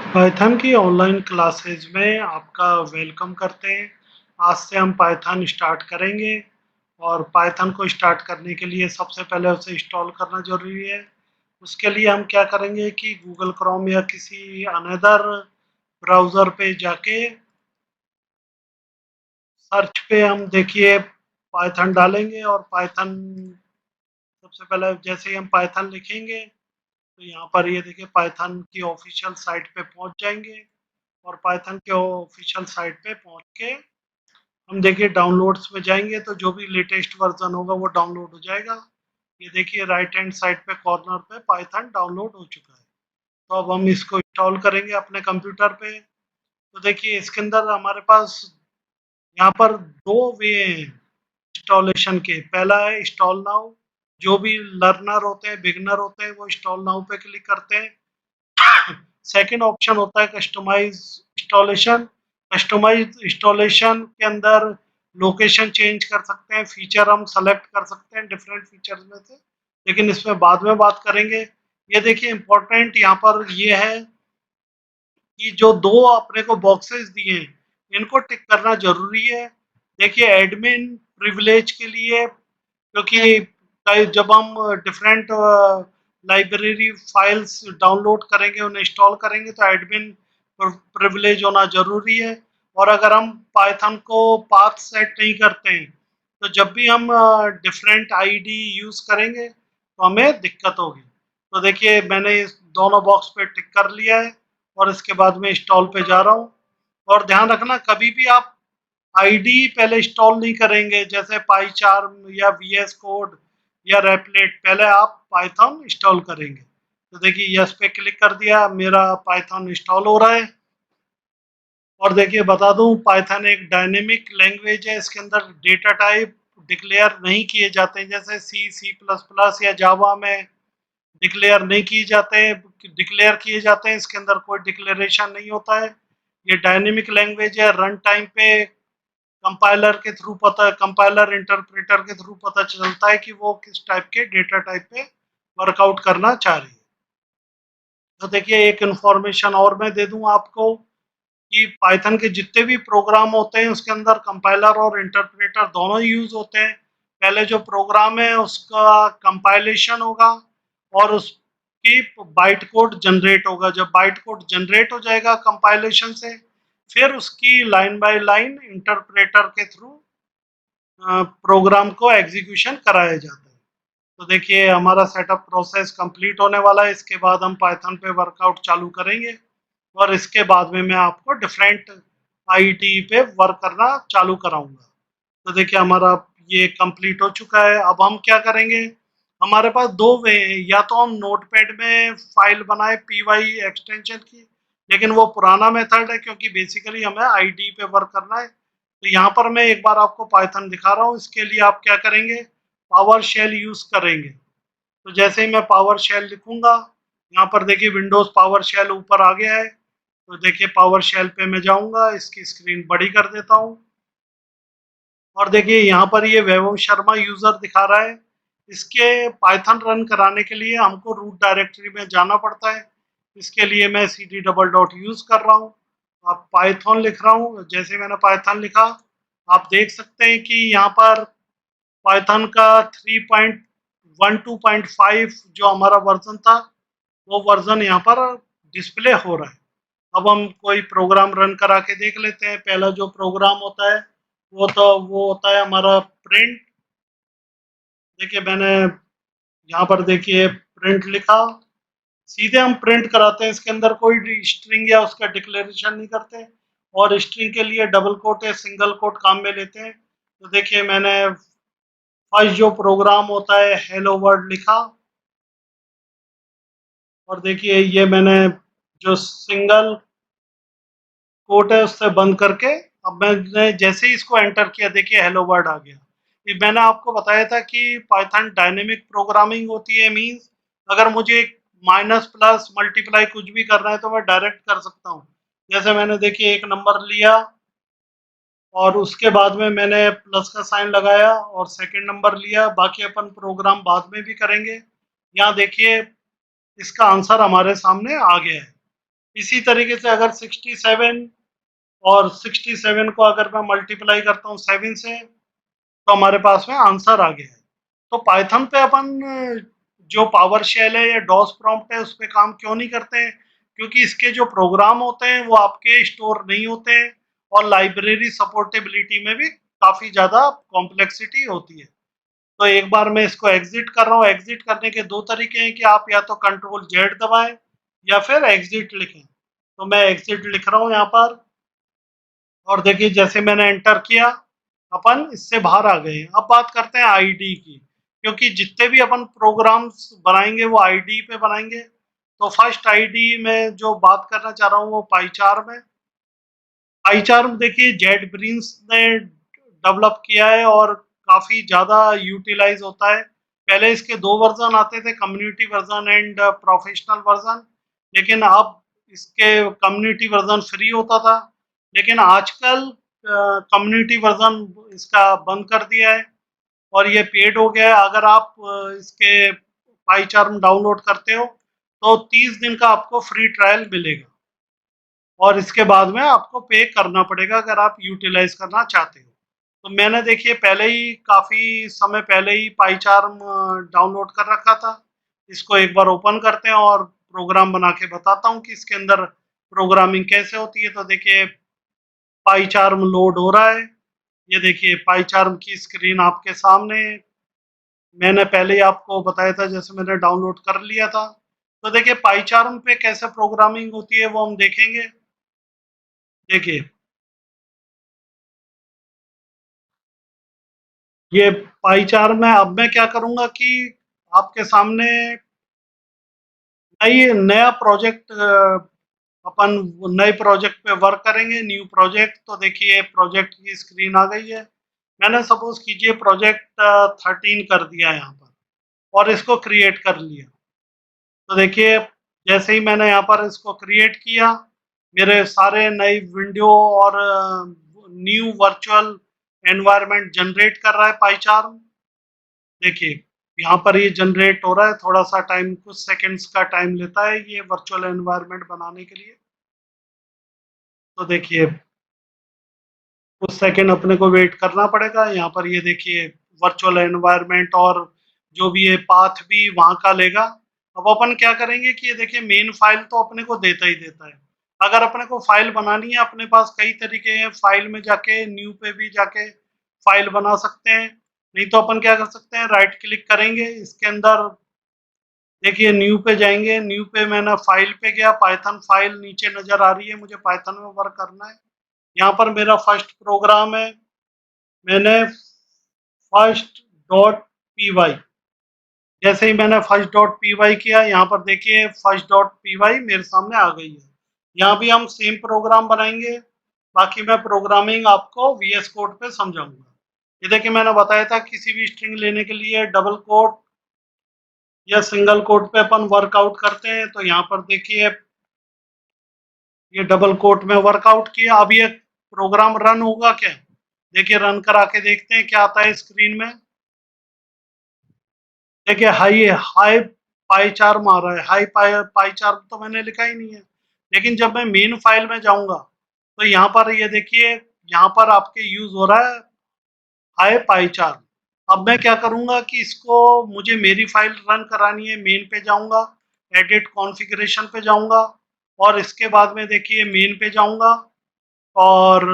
Python की online classes में आपका वेलकम करते हैं। आज से हम पाइथन स्टार्ट करेंगे और पाइथन को स्टार्ट करने के लिए सबसे पहले उसे इंस्टॉल करना ज़रूरी है। उसके लिए हम क्या करेंगे कि गूगल क्रोम या किसी अनदर ब्राउज़र पे जाके सर्च पे हम देखिए पाइथन डालेंगे और पाइथन सबसे पहले जैसे ही हम पाइथन लिखेंगे तो यहाँ पर ये देखिए पाइथन की ऑफिशियल साइट पे पहुँच जाएंगे और पाइथन के ऑफिशियल साइट पे पहुँच के हम देखिए डाउनलोड्स में जाएंगे तो जो भी लेटेस्ट वर्जन होगा वो डाउनलोड हो जाएगा। ये देखिए राइट हैंड साइड पे कॉर्नर पे पाइथन डाउनलोड हो चुका है। तो अब हम इसको इंस्टॉल करेंगे अपने कंप्यूटर पे। तो देखिए इसके अंदर हमारे पास यहाँ पर दो वे हैं इंस्टॉलेशन के। पहला है इंस्टॉल नाउ। जो भी लर्नर होते हैं, बिगनर होते हैं, वो इंस्टॉल नाउ पे क्लिक करते हैं। सेकंड ऑप्शन होता है कस्टमाइज इंस्टॉलेशन। कस्टमाइज इंस्टॉलेशन के अंदर लोकेशन चेंज कर सकते हैं, फीचर हम सेलेक्ट कर सकते हैं डिफरेंट फीचर्स में से, लेकिन इसमें बाद में बात करेंगे। ये देखिए इंपॉर्टेंट यहाँ पर ये है कि जो दो अपने को बॉक्सेस दिए हैं इनको टिक करना जरूरी है। देखिए एडमिन प्रिविलेज के लिए, क्योंकि जब हम डिफरेंट लाइब्रेरी फाइल्स डाउनलोड करेंगे, उन्हें इंस्टॉल करेंगे तो एडमिन प्रिविलेज होना ज़रूरी है। और अगर हम पाइथन को पाथ सेट नहीं करते हैं तो जब भी हम डिफरेंट आईडी यूज़ करेंगे तो हमें दिक्कत होगी। तो देखिए मैंने इस दोनों बॉक्स पे टिक कर लिया है और इसके बाद में इंस्टॉल पे जा रहा हूँ। और ध्यान रखना कभी भी आप आईडी पहले इंस्टॉल नहीं करेंगे, जैसे पाईचार्म या वीएस कोड या रेपलेट, पहले आप पाइथन इंस्टॉल करेंगे। तो देखिए यस पे क्लिक कर दिया, मेरा पाइथन इंस्टॉल हो रहा है। और देखिए बता दूं पाइथन एक डायनेमिक लैंग्वेज है। इसके अंदर डेटा टाइप डिक्लेयर नहीं किए जाते हैं, जैसे सी सी प्लस प्लस या जावा में डिक्लेयर नहीं किए जाते हैं। डिक्लेयर किए जाते हैं, इसके अंदर कोई डिक्लेरेशन नहीं होता है। ये डायनेमिक लैंग्वेज है। रन टाइम पे कंपाइलर के थ्रू पता, कंपाइलर इंटरप्रेटर के थ्रू पता चलता है कि वो किस टाइप के डेटा टाइप पे वर्कआउट करना चाह रही है। तो देखिए एक इन्फॉर्मेशन और मैं दे दूं आपको कि पाइथन के जितने भी प्रोग्राम होते हैं उसके अंदर कंपाइलर और इंटरप्रेटर दोनों ही यूज होते हैं। पहले जो प्रोग्राम है उसका कंपाइलेशन होगा और उसकी बाइट कोड जनरेट होगा। जब बाइट कोड जनरेट हो जाएगा कंपाइलेशन से, फिर उसकी लाइन बाय लाइन इंटरप्रेटर के थ्रू प्रोग्राम को एग्जीक्यूशन कराया जाता है। तो देखिए हमारा सेटअप प्रोसेस कंप्लीट होने वाला है। इसके बाद हम पाइथन पे वर्कआउट चालू करेंगे और इसके बाद में मैं आपको डिफरेंट आईटी पे वर्क करना चालू कराऊंगा। तो देखिए हमारा ये कंप्लीट हो चुका है। अब हम क्या करेंगे, हमारे पास दो वे हैं। या तो हम नोटपैड में फाइल बनाए पीवाई एक्सटेंशन की, लेकिन वो पुराना मेथड है क्योंकि बेसिकली हमें आईडी पे वर्क करना है। तो यहाँ पर मैं एक बार आपको पाइथन दिखा रहा हूँ। इसके लिए आप क्या करेंगे, पावर शेल यूज करेंगे। तो जैसे ही मैं पावर शेल लिखूंगा, यहाँ पर देखिए विंडोज पावर शेल ऊपर आ गया है। तो देखिए पावर शेल पे मैं जाऊंगा, इसकी स्क्रीन बड़ी कर देता हूँ और देखिए यहाँ पर ये वैभव शर्मा यूजर दिखा रहा है। इसके पाइथन रन कराने के लिए हमको रूट डायरेक्टरी में जाना पड़ता है। इसके लिए मैं cd डबल डॉट यूज कर रहा हूँ। अब पाइथन लिख रहा हूँ। जैसे मैंने पाइथन लिखा, आप देख सकते हैं कि यहाँ पर पाइथन का 3.12.5 जो हमारा वर्जन था वो वर्जन यहाँ पर डिस्प्ले हो रहा है। अब हम कोई प्रोग्राम रन करा के देख लेते हैं। पहला जो प्रोग्राम होता है वो होता है हमारा प्रिंट। देखिए मैंने यहाँ पर देखिए प्रिंट लिखा, सीधे हम प्रिंट कराते हैं। इसके अंदर कोई स्ट्रिंग या उसका डिक्लेरेशन नहीं करते। और स्ट्रिंग के लिए डबल कोट या सिंगल कोट काम में लेते हैं। तो देखिए मैंने फर्स्ट जो प्रोग्राम होता है हेलो वर्ल्ड लिखा और देखिए ये मैंने जो सिंगल कोट है उससे बंद करके, अब मैंने जैसे ही इसको एंटर किया देखिए हेलो वर्ल्ड आ गया। ये मैंने आपको बताया था कि पाइथन डायनेमिक प्रोग्रामिंग होती है। मींस अगर मुझे माइनस प्लस मल्टीप्लाई कुछ भी करना है तो मैं डायरेक्ट कर सकता हूँ। जैसे मैंने देखिए एक नंबर लिया और उसके बाद में मैंने प्लस का साइन लगाया और सेकंड नंबर लिया। बाकी अपन प्रोग्राम बाद में भी करेंगे। यहाँ देखिए इसका आंसर हमारे सामने आ गया है। इसी तरीके से अगर 67 और 67 को अगर मैं मल्टीप्लाई करता हूँ 7 से, तो हमारे पास में आंसर आ गया है। तो पाइथन पे अपन जो पावर शेल है या डॉस प्रॉम्प्ट है उस पे काम क्यों नहीं करते हैं? क्योंकि इसके जो प्रोग्राम होते हैं वो आपके स्टोर नहीं होते हैं और लाइब्रेरी सपोर्टेबिलिटी में भी काफ़ी ज़्यादा कॉम्प्लेक्सिटी होती है। तो एक बार मैं इसको एग्जिट कर रहा हूँ। एग्जिट करने के दो तरीके हैं कि आप या तो कंट्रोल जेड दबाएं या फिर एग्जिट लिखें। तो मैं एग्जिट लिख रहा हूँ यहाँ पर, और देखिए जैसे मैंने एंटर किया अपन इससे बाहर आ गए। अब बात करते हैं आईडी की, क्योंकि जितने भी अपन प्रोग्राम्स बनाएंगे वो आईडी पे बनाएंगे। तो फर्स्ट आईडी में जो बात करना चाह रहा हूँ वो पाईचार्म है। पाईचार्म देखिए जेट ब्रिन्स ने डेवलप किया है और काफ़ी ज़्यादा यूटिलाइज होता है। पहले इसके दो वर्जन आते थे, community version and professional version. लेकिन अब इसके कम्युनिटी वर्जन फ्री होता था, लेकिन आजकल कम्युनिटी वर्जन इसका बंद कर दिया है और ये पेड हो गया है। अगर आप इसके पाईचार्म डाउनलोड करते हो तो 30 दिन का आपको फ्री ट्रायल मिलेगा और इसके बाद में आपको पे करना पड़ेगा अगर आप यूटिलाइज करना चाहते हो। तो मैंने देखिए पहले ही काफ़ी समय पहले ही पाईचार्म डाउनलोड कर रखा था। इसको एक बार ओपन करते हैं और प्रोग्राम बना के बताता हूँ कि इसके अंदर प्रोग्रामिंग कैसे होती है। तो देखिए पाईचार्म लोड हो रहा है। ये देखिए पाईचार्म की स्क्रीन आपके सामने है। मैंने पहले ही आपको बताया था, जैसे मैंने डाउनलोड कर लिया था। तो देखिए पाईचार्म पे कैसे प्रोग्रामिंग होती है वो हम देखेंगे। देखिए ये पाईचार्म में अब मैं क्या करूंगा कि आपके सामने नया प्रोजेक्ट अपन नए प्रोजेक्ट पे वर्क करेंगे। न्यू प्रोजेक्ट, तो देखिए प्रोजेक्ट की स्क्रीन आ गई है। मैंने सपोज कीजिए प्रोजेक्ट 13 कर दिया यहाँ पर और इसको क्रिएट कर लिया। तो देखिए जैसे ही मैंने यहाँ पर इसको क्रिएट किया, मेरे सारे नई विंडो और न्यू वर्चुअल एनवायरनमेंट जनरेट कर रहा है पाईचार्म। देखिए यहाँ पर ये जनरेट हो रहा है, थोड़ा सा टाइम, कुछ सेकंड्स का टाइम लेता है ये वर्चुअल एनवायरनमेंट बनाने के लिए। तो देखिए कुछ सेकंड अपने को वेट करना पड़ेगा। यहाँ पर ये देखिए वर्चुअल एनवायरनमेंट और जो भी है पाथ भी वहाँ का लेगा। अब अपन क्या करेंगे कि ये देखिए मेन फाइल तो अपने को देता ही देता है। अगर अपने को फाइल बनानी है, अपने पास कई तरीके हैं, फाइल में जाके न्यू पे भी जाके फाइल बना सकते हैं। नहीं तो अपन क्या कर सकते हैं, राइट क्लिक करेंगे इसके अंदर, देखिए न्यू पे जाएंगे। न्यू पे मैंने फाइल पे गया, पाइथन फाइल नीचे नजर आ रही है, मुझे पाइथन में वर्क करना है। यहाँ पर मेरा फर्स्ट प्रोग्राम है, मैंने फर्स्ट डॉट पी वाई, जैसे ही मैंने फर्स्ट डॉट पी वाई किया, यहाँ पर देखिए फर्स्ट डॉट पी वाई मेरे सामने आ गई है। यहाँ भी हम सेम प्रोग्राम बनाएंगे। बाकी मैं प्रोग्रामिंग आपको वी एस कोड पे समझाऊंगा। ये देखिए मैंने बताया था किसी भी स्ट्रिंग लेने के लिए डबल कोट या सिंगल कोट पे अपन वर्कआउट करते हैं। तो यहाँ पर देखिए ये डबल कोट में वर्कआउट किया। अब ये प्रोग्राम रन होगा क्या? देखिए रन करा के देखते हैं क्या आता है स्क्रीन में। देखिए हाई हाई पाई चार्म आ रहा है। हाई पाई चार्म तो मैंने लिखा ही नहीं है। लेकिन जब मैं मेन फाइल में जाऊंगा तो यहाँ पर ये देखिए यहाँ पर आपके यूज हो रहा है हाई पाई चार्म। अब मैं क्या करूंगा कि इसको, मुझे मेरी फाइल रन करानी है, मेन पे जाऊंगा, एडिट कॉन्फ़िगरेशन पे जाऊंगा और इसके बाद में देखिए मेन पे जाऊंगा और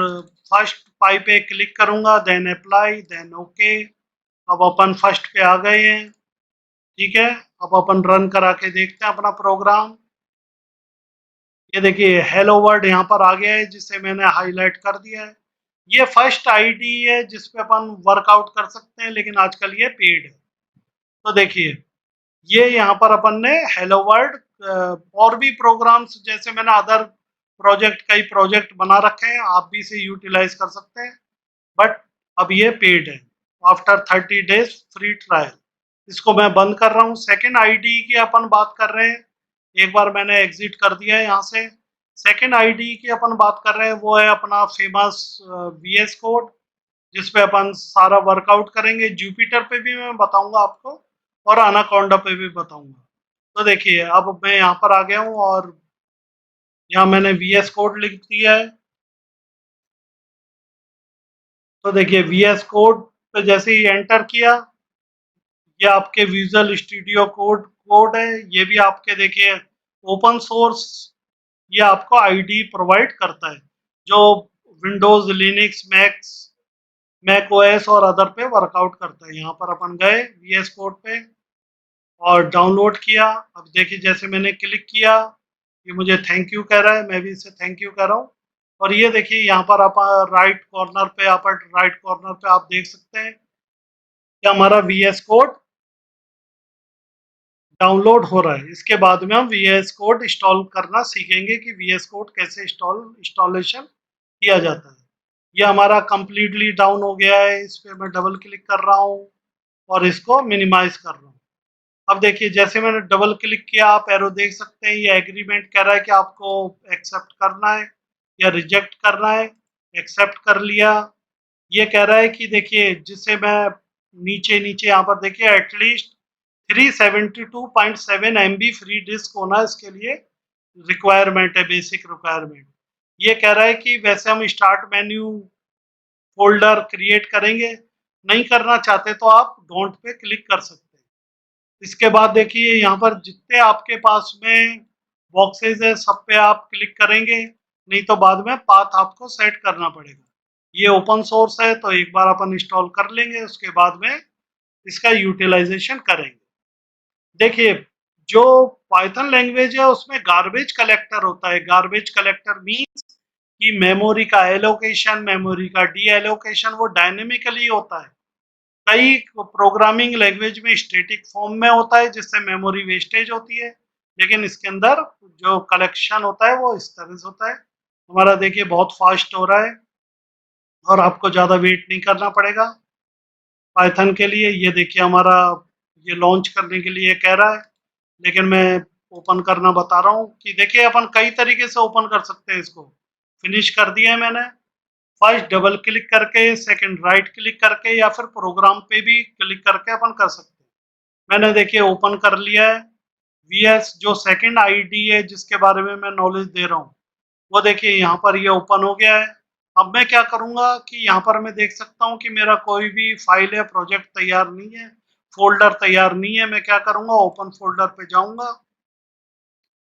फर्स्ट पाई पे क्लिक करूंगा, देन अप्लाई, देन ओके। अब अपन फर्स्ट पे आ गए हैं। ठीक है, अब अपन रन करा के देखते हैं अपना प्रोग्राम। ये देखिए हेलो वर्ल्ड यहाँ पर आ गया है जिसे मैंने हाईलाइट कर दिया है। ये फर्स्ट आईडी है जिस पे अपन वर्कआउट कर सकते हैं, लेकिन आजकल ये पेड है। तो देखिए ये यहाँ पर अपन ने हेलो वर्ल्ड, और भी प्रोग्राम्स जैसे मैंने अदर प्रोजेक्ट, कई प्रोजेक्ट बना रखे हैं, आप भी इसे यूटिलाइज कर सकते हैं। बट अब ये पेड है आफ्टर 30 डेज फ्री ट्रायल। इसको मैं बंद कर रहा हूँ। सेकेंड आईडी की अपन बात कर रहे हैं। एक बार मैंने एग्जिट कर दिया है यहाँ से। सेकेंड आईडी की अपन बात कर रहे हैं, वो है अपना फेमस वी एस कोड, जिसपे अपन सारा वर्कआउट करेंगे। जुपिटर पे भी मैं बताऊंगा आपको और अनाकोंडा पे भी बताऊंगा। तो देखिए अब मैं यहाँ पर आ गया हूँ और यहाँ मैंने VS कोड लिख दिया है। तो देखिए VS कोड पे जैसे ही एंटर किया, ये आपके विजुअल स्टूडियो कोड कोड है। ये भी आपके देखिए ओपन सोर्स, ये आपको आईडी प्रोवाइड करता है, जो विंडोज, लिनक्स, मैक ओएस और अदर पे वर्कआउट करता है। यहाँ पर अपन गए VS कोड पे और डाउनलोड किया। अब देखिए जैसे मैंने क्लिक किया, ये मुझे थैंक यू कह रहा है, मैं भी इसे थैंक यू कह रहा हूँ। और ये देखिए यहाँ पर आप राइट कॉर्नर पे आप देख सकते हैं कि हमारा VS कोड डाउनलोड हो रहा है। इसके बाद में हम VS कोड इंस्टॉल करना सीखेंगे कि VS कोड कैसे इंस्टॉलेशन किया जाता है। ये हमारा कंप्लीटली डाउन हो गया है। इस पे मैं डबल क्लिक कर रहा हूँ और इसको मिनिमाइज कर रहा हूँ। अब देखिए जैसे मैंने डबल क्लिक किया, आप एरो देख सकते हैं, ये एग्रीमेंट कह रहा है कि आपको एक्सेप्ट करना है या रिजेक्ट करना है। एक्सेप्ट कर लिया। ये कह रहा है कि देखिए जिसे मैं नीचे नीचे यहाँ पर देखिए एटलीस्ट 372.7 MB फ्री डिस्क होना इसके लिए रिक्वायरमेंट है, बेसिक रिक्वायरमेंट। ये कह रहा है कि वैसे हम स्टार्ट मेन्यू फोल्डर क्रिएट करेंगे, नहीं करना चाहते तो आप डोंट पे क्लिक कर सकते हैं। इसके बाद देखिए यहाँ पर जितने आपके पास में बॉक्सेस है सब पे आप क्लिक करेंगे, नहीं तो बाद में पाथ आपको सेट करना पड़ेगा। ये ओपन सोर्स है तो एक बार अपन इंस्टॉल कर लेंगे, उसके बाद में इसका यूटिलाइजेशन करेंगे। देखिए जो पाइथन लैंग्वेज है उसमें गार्बेज कलेक्टर होता है। गार्बेज कलेक्टर मीन्स कि मेमोरी का एलोकेशन, मेमोरी का डी एलोकेशन वो डायनेमिकली होता है। कई प्रोग्रामिंग लैंग्वेज में स्टैटिक फॉर्म में होता है जिससे मेमोरी वेस्टेज होती है, लेकिन इसके अंदर जो कलेक्शन होता है वो इस तरह से होता है। हमारा देखिए बहुत फास्ट हो रहा है और आपको ज़्यादा वेट नहीं करना पड़ेगा पाइथन के लिए। ये देखिए हमारा ये लॉन्च करने के लिए कह रहा है, लेकिन मैं ओपन करना बता रहा हूँ कि देखिए अपन कई तरीके से ओपन कर सकते हैं इसको। फिनिश कर दिया है मैंने। फर्स्ट डबल क्लिक करके, सेकंड राइट क्लिक करके, या फिर प्रोग्राम पे भी क्लिक करके अपन कर सकते हैं। मैंने देखिए ओपन कर लिया है। VS जो सेकंड आईडी है जिसके बारे में मैं नॉलेज दे रहा हूँ, वो देखिए यहाँ पर ये ओपन हो गया है। अब मैं क्या करूँगा कि यहाँ पर मैं देख सकता हूँ कि मेरा कोई भी फाइल या प्रोजेक्ट तैयार नहीं है, फ़ोल्डर तैयार नहीं है। मैं क्या करूँगा, ओपन फ़ोल्डर पे जाऊँगा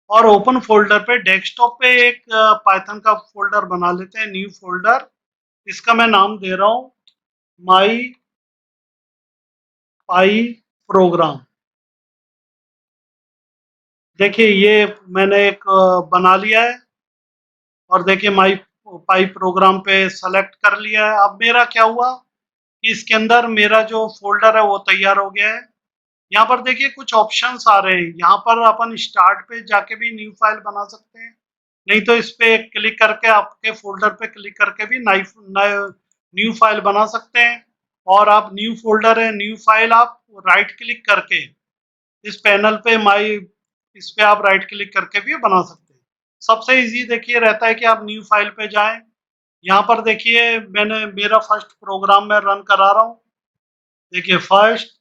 और ओपन फ़ोल्डर पे डेस्कटॉप पे एक पाइथन का फ़ोल्डर बना लेते हैं, न्यू फ़ोल्डर। इसका मैं नाम दे रहा हूँ माई पाई प्रोग्राम। देखिए ये मैंने एक बना लिया है और देखिए माई पाई प्रोग्राम पे सेलेक्ट कर लिया है। अब मेरा क्या हुआ कि इसके अंदर मेरा जो फ़ोल्डर है वो तैयार हो गया है। यहाँ पर देखिए कुछ ऑप्शंस आ रहे हैं। यहाँ पर अपन स्टार्ट पे जाके भी न्यू फाइल बना सकते हैं, नहीं तो इस पे क्लिक करके आपके फोल्डर पे क्लिक करके भी न्यू फाइल बना सकते हैं। और आप न्यू फोल्डर है, न्यू फाइल आप राइट क्लिक करके इस पैनल पे इस पे आप राइट क्लिक करके भी बना सकते हैं। सबसे इजी देखिए रहता है कि आप न्यू फाइल पे जाएं। यहाँ पर देखिए मैंने मेरा फर्स्ट प्रोग्राम में रन करा रहा हूँ। देखिए first.py।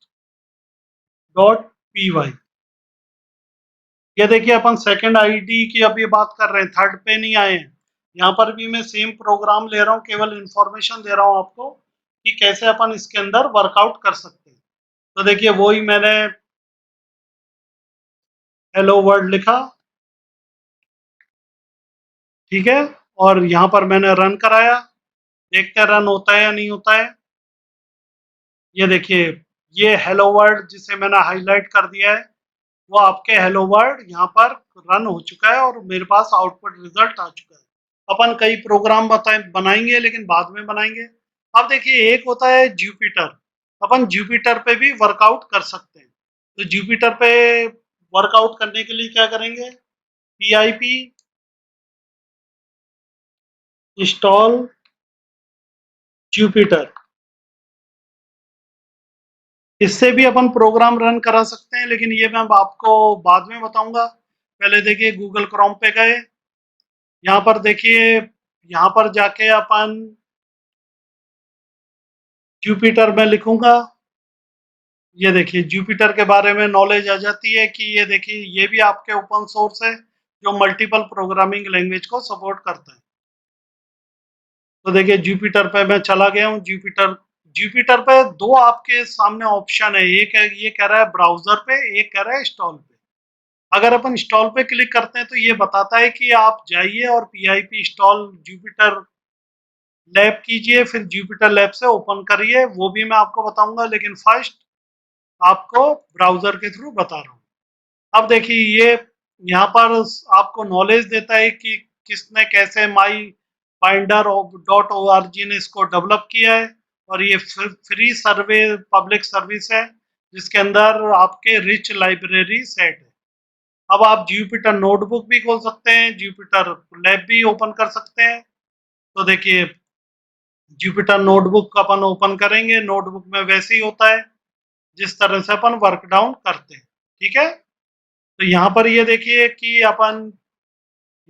ये देखिए अपन सेकंड आईडी की अभी बात कर रहे हैं, थर्ड पे नहीं आए हैं। यहाँ पर भी मैं सेम प्रोग्राम ले रहा हूँ, केवल इंफॉर्मेशन दे रहा हूँ आपको कि कैसे अपन इसके अंदर वर्कआउट कर सकते हैं। तो देखिए वही मैंने हेलो वर्ल्ड लिखा, ठीक है, और यहाँ पर मैंने रन कराया। देखते हैं रन होता है या नहीं होता है। ये देखिए ये हेलो वर्ल्ड जिसे मैंने हाईलाइट कर दिया है, वो आपके हेलो वर्ल्ड यहाँ पर रन हो चुका है और मेरे पास आउटपुट रिजल्ट आ चुका है। अपन कई प्रोग्राम बनाएंगे लेकिन बाद में बनाएंगे। अब देखिए एक होता है जुपिटर। अपन जुपिटर पे भी वर्कआउट कर सकते हैं। तो जुपिटर पे वर्कआउट करने के लिए क्या करेंगे, PIP इंस्टॉल जुपिटर। इससे भी अपन प्रोग्राम रन करा सकते हैं, लेकिन ये मैं आपको बाद में बताऊंगा। पहले देखिए गूगल क्रोम पे गए। यहाँ पर देखिए यहाँ पर जाके अपन जुपिटर में लिखूंगा। ये देखिए जुपिटर के बारे में नॉलेज आ जाती है कि ये देखिए ये भी आपके ओपन सोर्स है। जो मल्टीपल प्रोग्रामिंग लैंग्वेज को सपोर्ट करता है। तो देखिए जुपिटर पे मैं चला गया हूँ। जुपिटर जुपिटर पे दो आपके सामने ऑप्शन है, एक है ये कह रहा है ब्राउजर पे, एक कह रहा है इंस्टॉल पे। अगर अपन इंस्टॉल पे क्लिक करते हैं तो ये बताता है कि आप जाइए और पीआईपी इंस्टॉल जुपिटर लैब कीजिए, फिर जुपिटर लैब से ओपन करिए, वो भी मैं आपको बताऊंगा, लेकिन फर्स्ट आपको ब्राउजर के थ्रू बता रहा हूँ। अब देखिए ये यहाँ पर आपको नॉलेज देता है कि किसने कैसे my binder dot O R G ने इसको डेवलप किया है, और ये फ्री सर्वे पब्लिक सर्विस है जिसके अंदर आपके रिच लाइब्रेरी सेट है। अब आप जुपिटर नोटबुक भी खोल सकते हैं, जुपिटर लैब भी ओपन कर सकते हैं। तो देखिए जुपिटर नोटबुक अपन ओपन करेंगे, नोटबुक में वैसे ही होता है जिस तरह से अपन वर्क डाउन करते हैं। ठीक है, तो यहाँ पर ये देखिए कि अपन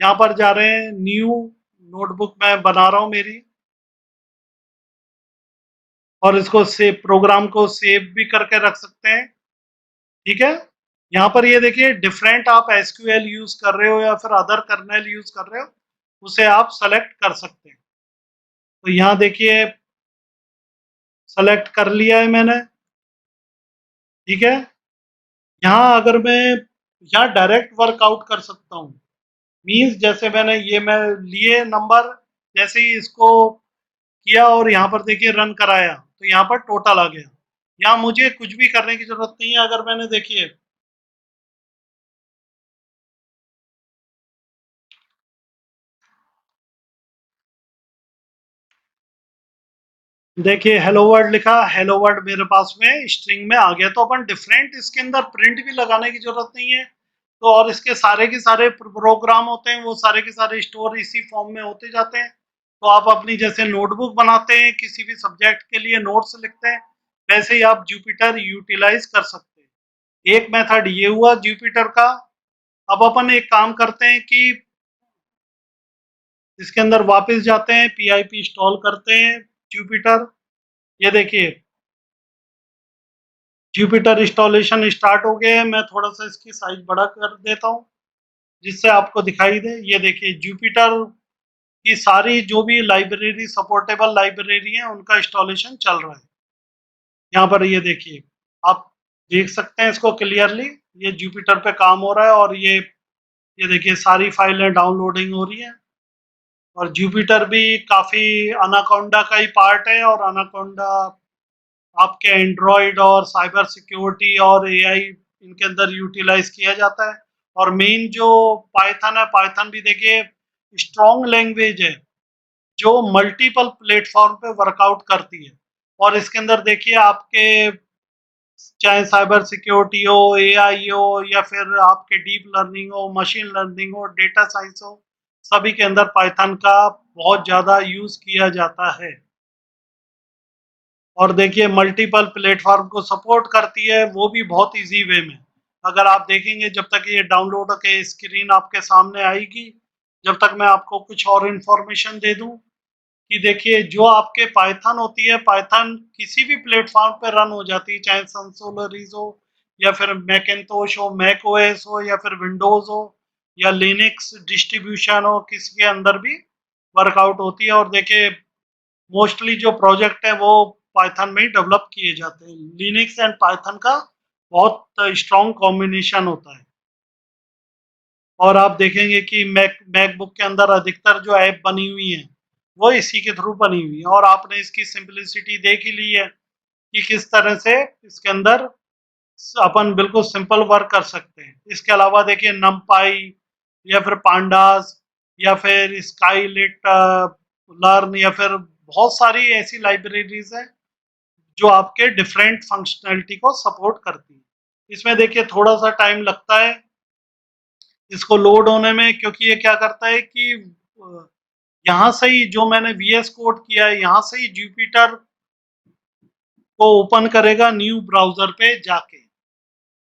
यहाँ पर जा रहे हैं, न्यू नोटबुक मैं बना रहा हूँ मेरी, और इसको सेव, प्रोग्राम को सेव भी करके रख सकते हैं। ठीक है, यहाँ पर ये देखिए डिफरेंट आप एसक्यूएल यूज कर रहे हो या फिर अदर कर्नेल यूज कर रहे हो, उसे आप सेलेक्ट कर सकते हैं। तो यहाँ देखिए सेलेक्ट कर लिया है मैंने। ठीक है, यहाँ अगर मैं यहाँ डायरेक्ट वर्कआउट कर सकता हूँ, मीन्स जैसे मैंने ये मैं लिए नंबर, जैसे ही इसको किया और यहाँ पर देखिए रन कराया तो यहाँ पर टोटल आ गया। यहाँ मुझे कुछ भी करने की जरूरत नहीं है। अगर मैंने देखिए देखिए हेलो वर्ल्ड लिखा, हेलो वर्ल्ड मेरे पास में स्ट्रिंग में आ गया। तो अपन डिफरेंट इसके अंदर प्रिंट भी लगाने की जरूरत नहीं है। तो और इसके सारे के सारे प्रोग्राम होते हैं वो सारे के सारे स्टोर इसी फॉर्म में होते जाते हैं। तो आप अपनी जैसे नोटबुक बनाते हैं, किसी भी सब्जेक्ट के लिए नोट्स लिखते हैं, वैसे ही आप जुपिटर यूटिलाइज कर सकते हैं। एक मेथड ये हुआ जुपिटर का। अब अपन एक काम करते हैं कि इसके अंदर वापस जाते हैं, पीआईपी इंस्टॉल करते हैं जुपिटर। ये देखिए जुपिटर इंस्टॉलेशन स्टार्ट हो गया है। मैं थोड़ा सा इसकी साइज बड़ा कर देता हूँ जिससे आपको दिखाई दे। ये देखिए जुपिटर की सारी जो भी लाइब्रेरी, सपोर्टेबल लाइब्रेरी है, उनका इंस्टॉलेशन चल रहा है। यहाँ पर ये देखिए आप देख सकते हैं इसको क्लियरली, ये जुपिटर पे काम हो रहा है, और ये देखिए सारी फाइलें डाउनलोडिंग हो रही है। और जुपिटर भी काफ़ी अनाकोंडा का ही पार्ट है, और अनाकोंडा आपके एंड्रॉयड और साइबर सिक्योरिटी और एआई इनके अंदर यूटिलाइज किया जाता है। और मेन जो पाइथन है, पाइथन भी देखिए स्ट्रॉन्ग लैंग्वेज है जो मल्टीपल प्लेटफॉर्म पे वर्कआउट करती है। और इसके अंदर देखिए आपके चाहे साइबर सिक्योरिटी हो, एआई हो, या फिर आपके डीप लर्निंग हो, मशीन लर्निंग हो, डेटा साइंस हो, सभी के अंदर पाइथन का बहुत ज़्यादा यूज़ किया जाता है। और देखिए मल्टीपल प्लेटफॉर्म को सपोर्ट करती है, वो भी बहुत इजी वे में। अगर आप देखेंगे जब तक ये डाउनलोड के स्क्रीन आपके सामने आएगी, जब तक मैं आपको कुछ और इन्फॉर्मेशन दे दूं कि देखिए जो आपके पाइथन होती है, पाइथन किसी भी प्लेटफॉर्म पर रन हो जाती है, चाहे सन सोलरिस हो या फिर मैकिंतोश हो, मैक ओएस हो या फिर विंडोज हो या लिनक्स डिस्ट्रीब्यूशन हो, किसी के अंदर भी वर्कआउट होती है। और देखिए मोस्टली जो प्रोजेक्ट है वो पाइथन में ही डेवलप किए जाते हैं। लिनक्स एंड पाइथन का बहुत स्ट्रॉन्ग कॉम्बिनेशन होता है। और आप देखेंगे कि मैकबुक के अंदर अधिकतर जो ऐप बनी हुई है वो इसी के थ्रू बनी हुई है, और आपने इसकी सिंपलिसिटी देख ही ली है कि किस तरह से इसके अंदर अपन बिल्कुल सिंपल वर्क कर सकते हैं। इसके अलावा देखिए नमपाई या फिर पांडास या फिर स्काईलिट लर्न या फिर बहुत सारी ऐसी लाइब्रेरीज हैं जो आपके डिफरेंट फंक्शनैलिटी को सपोर्ट करती है। इसमें देखिए थोड़ा सा टाइम लगता है इसको लोड होने में, क्योंकि ये क्या करता है कि यहाँ से ही जो मैंने वीएस कोड किया है यहाँ से ही जुपिटर को ओपन करेगा न्यू ब्राउजर पे जाके।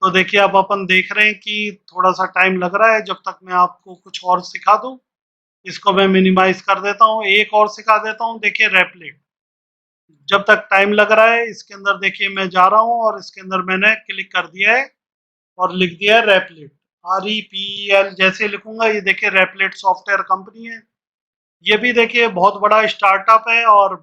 तो देखिए अब अपन देख रहे हैं कि थोड़ा सा टाइम लग रहा है। जब तक मैं आपको कुछ और सिखा दूं, इसको मैं मिनिमाइज कर देता हूँ, एक और सिखा देता हूँ। देखिए रेपलेट, जब तक टाइम लग रहा है इसके अंदर देखिए मैं जा रहा हूँ और इसके अंदर मैंने क्लिक कर दिया है और लिख दिया है रेपलेट। REPEL जैसे लिखूंगा, ये देखिए रेपलेट सॉफ्टवेयर कंपनी है। ये भी देखिए बहुत बड़ा स्टार्टअप है और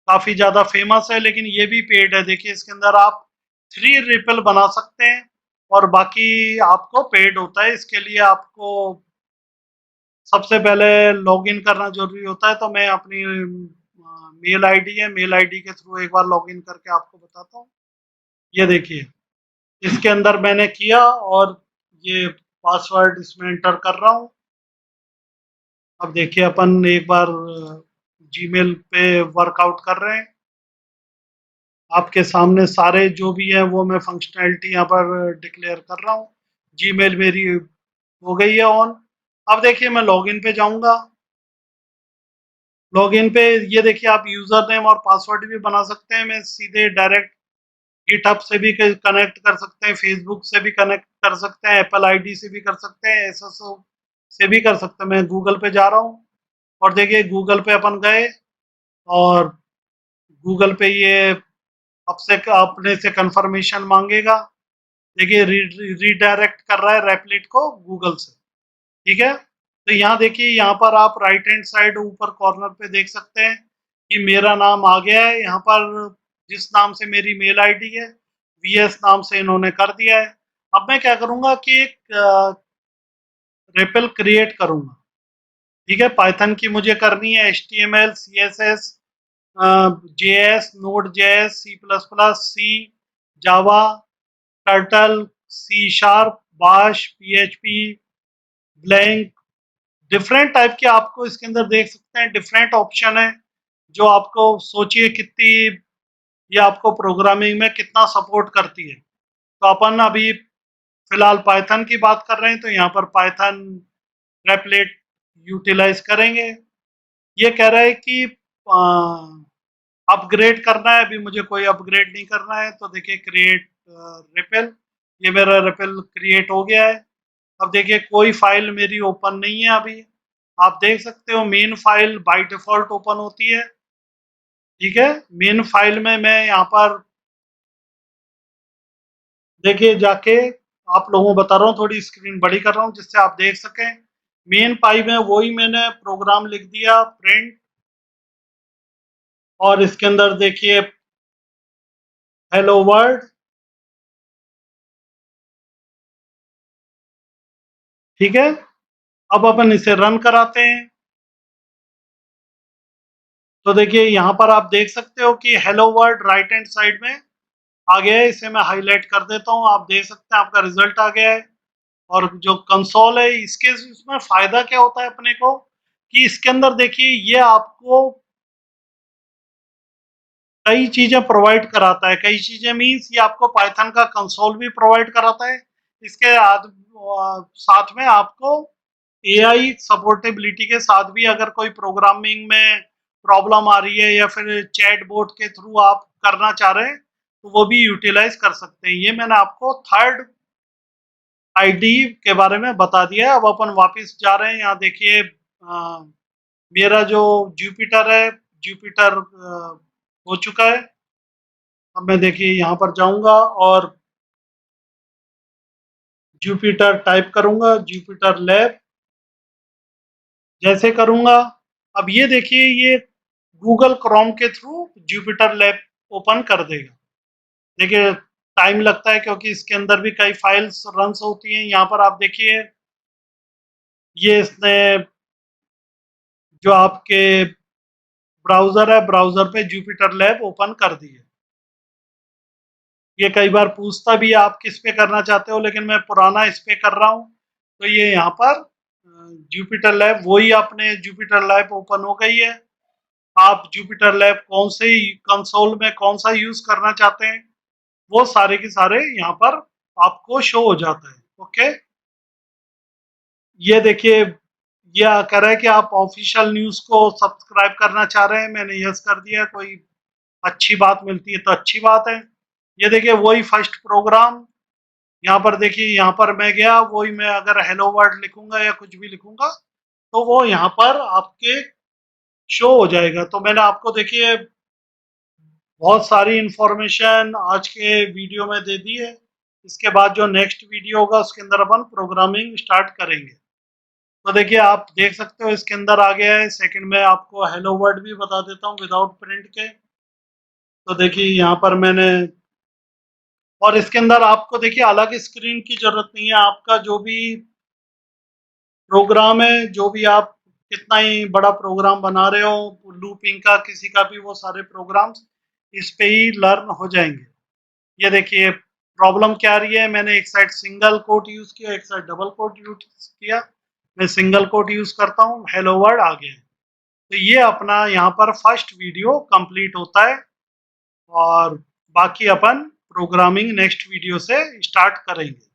काफी ज्यादा फेमस है, लेकिन ये भी पेड है। देखिए इसके अंदर आप 3 रिपल बना सकते हैं और बाकी आपको पेड होता है। इसके लिए आपको सबसे पहले लॉगिन करना जरूरी होता है। तो मैं अपनी मेल आईडी है, मेल आईडी के थ्रू एक बार लॉगिन करके आपको बताता हूँ। ये देखिए इसके अंदर मैंने किया और ये पासवर्ड इसमें एंटर कर रहा हूँ। अब देखिए अपन एक बार जीमेल पे वर्कआउट कर रहे हैं। आपके सामने सारे जो भी है वो मैं फंक्शनैलिटी यहाँ पर डिक्लेयर कर रहा हूँ। जीमेल मेरी हो गई है ऑन। अब देखिए मैं लॉगिन पे जाऊंगा। लॉगिन पे ये देखिए आप यूजर नेम और पासवर्ड भी बना सकते हैं। मैं सीधे डायरेक्ट गिटहब से भी कनेक्ट कर सकते हैं, फेसबुक से भी कनेक्ट कर सकते हैं, एप्पल आईडी से भी कर सकते हैं, एसएसओ से भी कर सकते हैं। मैं गूगल पे जा रहा हूँ और देखिए गूगल पे अपन गए और गूगल पे ये आपसे अपने से कंफर्मेशन मांगेगा। देखिए रीडायरेक्ट कर रहा है रेपलिट को गूगल से। ठीक है, तो यहाँ देखिए यहाँ पर आप राइट हैंड साइड ऊपर कॉर्नर पे देख सकते हैं कि मेरा नाम आ गया है यहाँ पर। जिस नाम से मेरी मेल आईडी है, VS नाम से इन्होंने कर दिया है। अब मैं क्या करूंगा कि एक रेपल क्रिएट करूंगा। ठीक है, पाइथन की मुझे करनी है, HTML CSS JS Node.js C++ C जावा टर्टल C#, बाश PHP ब्लैंक। डिफरेंट टाइप के आपको इसके अंदर देख सकते हैं, डिफरेंट ऑप्शन है। जो आपको सोचिए कितनी ये आपको प्रोग्रामिंग में कितना सपोर्ट करती है। तो अपन अभी फिलहाल पाइथन की बात कर रहे हैं, तो यहाँ पर पाइथन रेपलेट यूटिलाइज करेंगे। ये कह रहा है कि अपग्रेड करना है, अभी मुझे कोई अपग्रेड नहीं करना है। तो देखिए क्रिएट रेपल, ये मेरा रेपल क्रिएट हो गया है। अब देखिए कोई फाइल मेरी ओपन नहीं है अभी। आप देख सकते हो main file by default open होती है। ठीक है, मेन फाइल में मैं यहाँ पर देखिए जाके आप लोगों को बता रहा हूँ, थोड़ी स्क्रीन बड़ी कर रहा हूँ जिससे आप देख सकें। मेन फाइल में वही मैंने प्रोग्राम लिख दिया प्रिंट, और इसके अंदर देखिए हेलो वर्ल्ड। ठीक है, अब अपन इसे रन कराते हैं। तो देखिए यहाँ पर आप देख सकते हो कि hello world right hand side में आ गया है। इसे मैं हाईलाइट कर देता हूँ, आप देख सकते हैं आपका रिजल्ट आ गया है। और जो कंसोल है इसके इसमें फायदा क्या होता है अपने को कि इसके अंदर देखिए ये आपको कई चीजें प्रोवाइड कराता है। कई चीजें मीन्स ये आपको पाइथन का कंसोल भी प्रोवाइड कराता है। इसके साथ में आपको AI सपोर्टेबिलिटी के साथ भी अगर कोई प्रोग्रामिंग में प्रॉब्लम आ रही है या फिर चैट बोट के थ्रू आप करना चाह रहे हैं तो वो भी यूटिलाइज कर सकते हैं। ये मैंने आपको थर्ड आईडी के बारे में बता दिया है। अब अपन वापस जा रहे हैं। यहाँ देखिए मेरा जो जुपिटर है, जुपिटर हो चुका है। अब मैं देखिए यहाँ पर जाऊंगा और जुपिटर टाइप करूंगा, जुपिटर लैब जैसे करूंगा। अब ये देखिए ये गूगल क्रोम के थ्रू जुपिटर लैब ओपन कर देगा। देखिए टाइम लगता है क्योंकि इसके अंदर भी कई फाइल्स रन होती हैं। यहाँ पर आप देखिए ये इसने जो आपके ब्राउजर है, ब्राउजर पे जुपिटर लैब ओपन कर दी है। ये कई बार पूछता भी है आप किस पे करना चाहते हो, लेकिन मैं पुराना इस पे कर रहा हूँ। तो ये यहाँ पर जुपिटर लैब, वही अपने जुपिटर लैब ओपन हो गई है। आप जुपिटर लैब कौन से कंसोल में कौन सा यूज करना चाहते हैं वो सारे के सारे यहाँ पर आपको शो हो जाता है। ओके, ये देखिए ये कह रहा है कि आप ऑफिशियल न्यूज को सब्सक्राइब करना चाह रहे हैं। मैंने यस कर दिया। कोई अच्छी बात मिलती है तो अच्छी बात है। ये देखिए वही फर्स्ट प्रोग्राम यहाँ पर देखिए, यहाँ पर मैं गया, वही मैं अगर हेलो वर्ल्ड लिखूंगा या कुछ भी लिखूंगा तो वो यहाँ पर आपके शो हो जाएगा। तो मैंने आपको देखिए बहुत सारी इंफॉर्मेशन आज के वीडियो में दे दी है। इसके बाद जो नेक्स्ट वीडियो होगा उसके अंदर अपन प्रोग्रामिंग स्टार्ट करेंगे। तो देखिए आप देख सकते हो इसके अंदर आ गया है। सेकंड में आपको हेलो वर्ल्ड भी बता देता हूँ विदाउट प्रिंट के। तो देखिए यहाँ पर मैंने, और इसके अंदर आपको देखिए अलग स्क्रीन की जरूरत नहीं है। आपका जो भी प्रोग्राम है, जो भी आप कितना ही बड़ा प्रोग्राम बना रहे हो, लूपिंग का किसी का भी, वो सारे प्रोग्राम्स इस पे ही लर्न हो जाएंगे। ये देखिए प्रॉब्लम क्या आ रही है, मैंने एक साइड सिंगल कोट यूज किया, एक साइड डबल कोट यूज किया। मैं सिंगल कोट यूज करता हूँ, हेलो वर्ल्ड आ गया। तो ये अपना यहाँ पर फर्स्ट वीडियो कंप्लीट होता है, और बाकी अपन प्रोग्रामिंग नेक्स्ट वीडियो से स्टार्ट करेंगे।